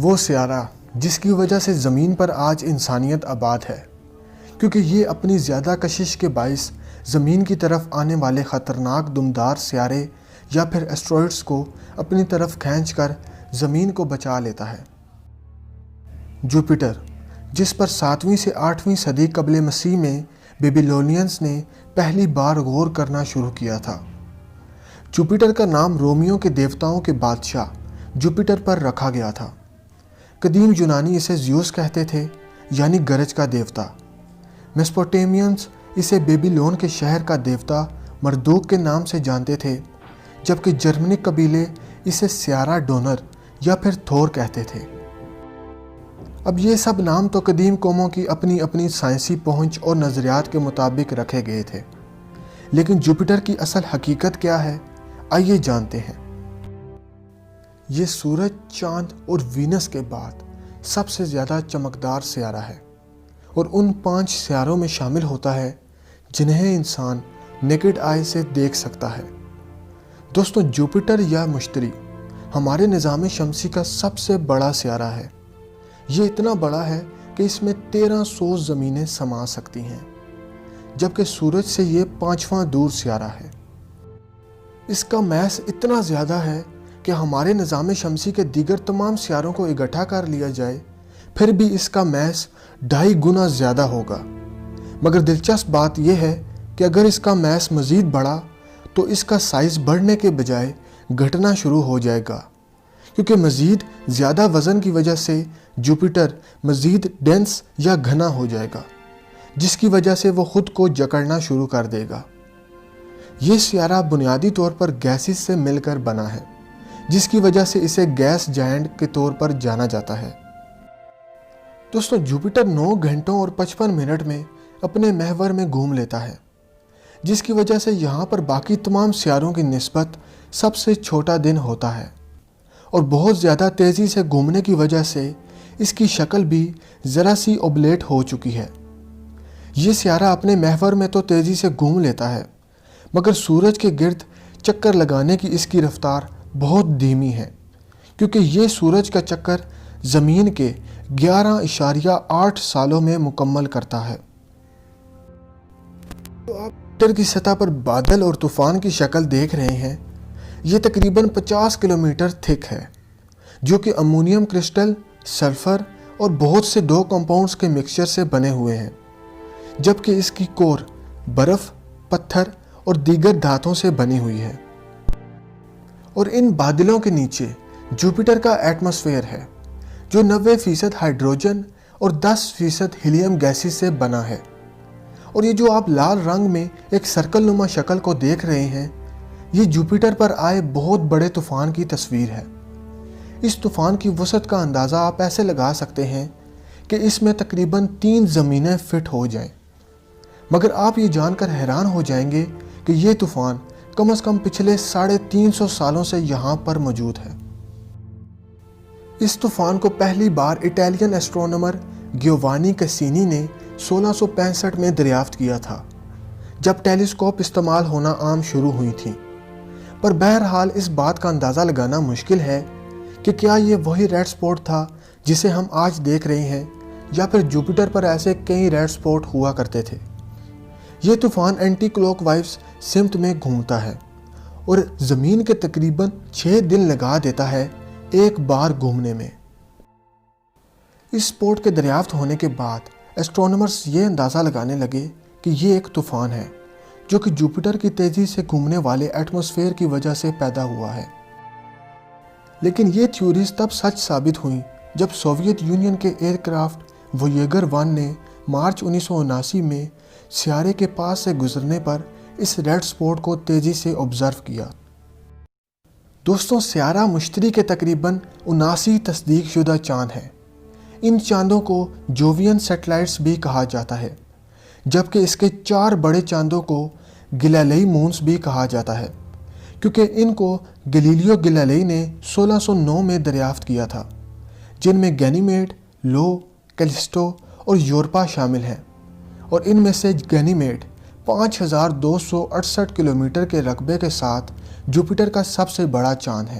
وہ سیارہ جس کی وجہ سے زمین پر آج انسانیت آباد ہے، کیونکہ یہ اپنی زیادہ کشش کے باعث زمین کی طرف آنے والے خطرناک دمدار سیارے یا پھر ایسٹرائڈز کو اپنی طرف کھینچ کر زمین کو بچا لیتا ہے۔ جوپیٹر، جس پر 7ویں سے 8ویں صدی قبل مسیح میں بیبیلونینز نے پہلی بار غور کرنا شروع کیا تھا۔ جوپیٹر کا نام رومیوں کے دیوتاؤں کے بادشاہ جوپیٹر پر رکھا گیا تھا۔ قدیم یونانی اسے زیوس کہتے تھے، یعنی گرج کا دیوتا۔ میسوپوٹیمینز اسے بیبیلون کے شہر کا دیوتا مردوک کے نام سے جانتے تھے، جبکہ جرمنک قبیلے اسے سیارہ ڈونر یا پھر تھور کہتے تھے۔ اب یہ سب نام تو قدیم قوموں کی اپنی اپنی سائنسی پہنچ اور نظریات کے مطابق رکھے گئے تھے، لیکن جوپیٹر کی اصل حقیقت کیا ہے، آئیے جانتے ہیں۔ یہ سورج، چاند اور وینس کے بعد سب سے زیادہ چمکدار سیارہ ہے اور ان 5 سیاروں میں شامل ہوتا ہے جنہیں انسان نیکڈ آئی سے دیکھ سکتا ہے۔ دوستوں، جوپیٹر یا مشتری ہمارے نظام شمسی کا سب سے بڑا سیارہ ہے۔ یہ اتنا بڑا ہے کہ اس میں 1300 زمینیں سما سکتی ہیں، جبکہ سورج سے یہ 5واں دور سیارہ ہے۔ اس کا میس اتنا زیادہ ہے کہ ہمارے نظام شمسی کے دیگر تمام سیاروں کو اکٹھا کر لیا جائے پھر بھی اس کا میس 2.5 گنا زیادہ ہوگا۔ مگر دلچسپ بات یہ ہے کہ اگر اس کا میس مزید بڑھا تو اس کا سائز بڑھنے کے بجائے گھٹنا شروع ہو جائے گا، کیونکہ مزید زیادہ وزن کی وجہ سے جوپیٹر مزید ڈینس یا گھنا ہو جائے گا، جس کی وجہ سے وہ خود کو جکڑنا شروع کر دے گا۔ یہ سیارہ بنیادی طور پر گیسز سے مل کر بنا ہے، جس کی وجہ سے اسے گیس جائنٹ کے طور پر جانا جاتا ہے۔ دوستو، جوپیٹر 9 گھنٹوں اور 55 منٹ میں اپنے محور میں گھوم لیتا ہے، جس کی وجہ سے یہاں پر باقی تمام سیاروں کی نسبت سب سے چھوٹا دن ہوتا ہے، اور بہت زیادہ تیزی سے گھومنے کی وجہ سے اس کی شکل بھی ذرا سی اوبلیٹ ہو چکی ہے۔ یہ سیارہ اپنے محور میں تو تیزی سے گھوم لیتا ہے، مگر سورج کے گرد چکر لگانے کی اس کی رفتار بہت دھیمی ہے، کیونکہ یہ سورج کا چکر زمین کے 11.8 سالوں میں مکمل کرتا ہے۔ تو آپ جوپیٹر کی سطح پر بادل اور طوفان کی شکل دیکھ رہے ہیں۔ یہ تقریباً 50 کلومیٹر تھک ہے، جو کہ امونیم کرسٹل، سلفر اور بہت سے 2 کمپاؤنڈز کے مکسچر سے بنے ہوئے ہیں، جبکہ اس کی کور برف، پتھر اور دیگر دھاتوں سے بنی ہوئی ہے۔ اور ان بادلوں کے نیچے جوپیٹر کا ایٹماسفیئر ہے، جو 90% ہائیڈروجن اور 10% ہیلیم گیسز سے بنا ہے۔ اور یہ جو آپ لال رنگ میں ایک سرکل نما شکل کو دیکھ رہے ہیں، یہ جوپیٹر پر آئے بہت بڑے طوفان کی تصویر ہے۔ اس طوفان کی وسعت کا اندازہ آپ ایسے لگا سکتے ہیں کہ اس میں تقریباً 3 زمینیں فٹ ہو جائیں۔ مگر آپ یہ جان کر حیران ہو جائیں گے کہ یہ طوفان کم از کم پچھلے 350 سالوں سے یہاں پر موجود ہے۔ اس طوفان کو پہلی بار اٹالین ایسٹرونومر گیووانی کیسینی نے 1665 میں دریافت کیا تھا، جب ٹیلیسکوپ استعمال ہونا عام شروع ہوئی تھیں۔ پر بہرحال اس بات کا اندازہ لگانا مشکل ہے کہ کیا یہ وہی ریڈ سپاٹ تھا جسے ہم آج دیکھ رہے ہیں، یا پھر جوپیٹر پر ایسے کئی ریڈ سپاٹ ہوا کرتے تھے۔ یہ طوفان اینٹی کلوک وائز سمت میں گھومتا ہے اور زمین کے تقریباً 6 دن لگا دیتا ہے ایک بار گھومنے میں۔ اس سپاٹ کے دریافت ہونے کے بعد ایسٹرونومرز یہ اندازہ لگانے لگے کہ یہ ایک طوفان ہے جو کہ جوپیٹر کی تیزی سے گھومنے والے ایٹماسفیئر کی وجہ سے پیدا ہوا ہے۔ لیکن یہ تھیوریز تب سچ ثابت ہوئیں جب سوویت یونین کے ایئر کرافٹ وویگر 1 نے مارچ 1979 میں سیارے کے پاس سے گزرنے پر اس ریڈ سپاٹ کو تیزی سے آبزرو کیا۔ دوستوں، سیارہ مشتری کے تقریباً 79 تصدیق شدہ چاند ہیں۔ ان چاندوں کو جووین سیٹلائٹس بھی کہا جاتا ہے، جبکہ اس کے 4 بڑے چاندوں کو گلیلئی مونز بھی کہا جاتا ہے، کیونکہ ان کو گلیلیو گلیلئی نے 1609 میں دریافت کیا تھا، جن میں گینیمیڈ، لو، کیلسٹو اور یورپا شامل ہیں، اور ان میں سے گینیمیڈ 5268 کلومیٹر کے رقبے کے ساتھ جوپیٹر کا سب سے بڑا چاند ہے۔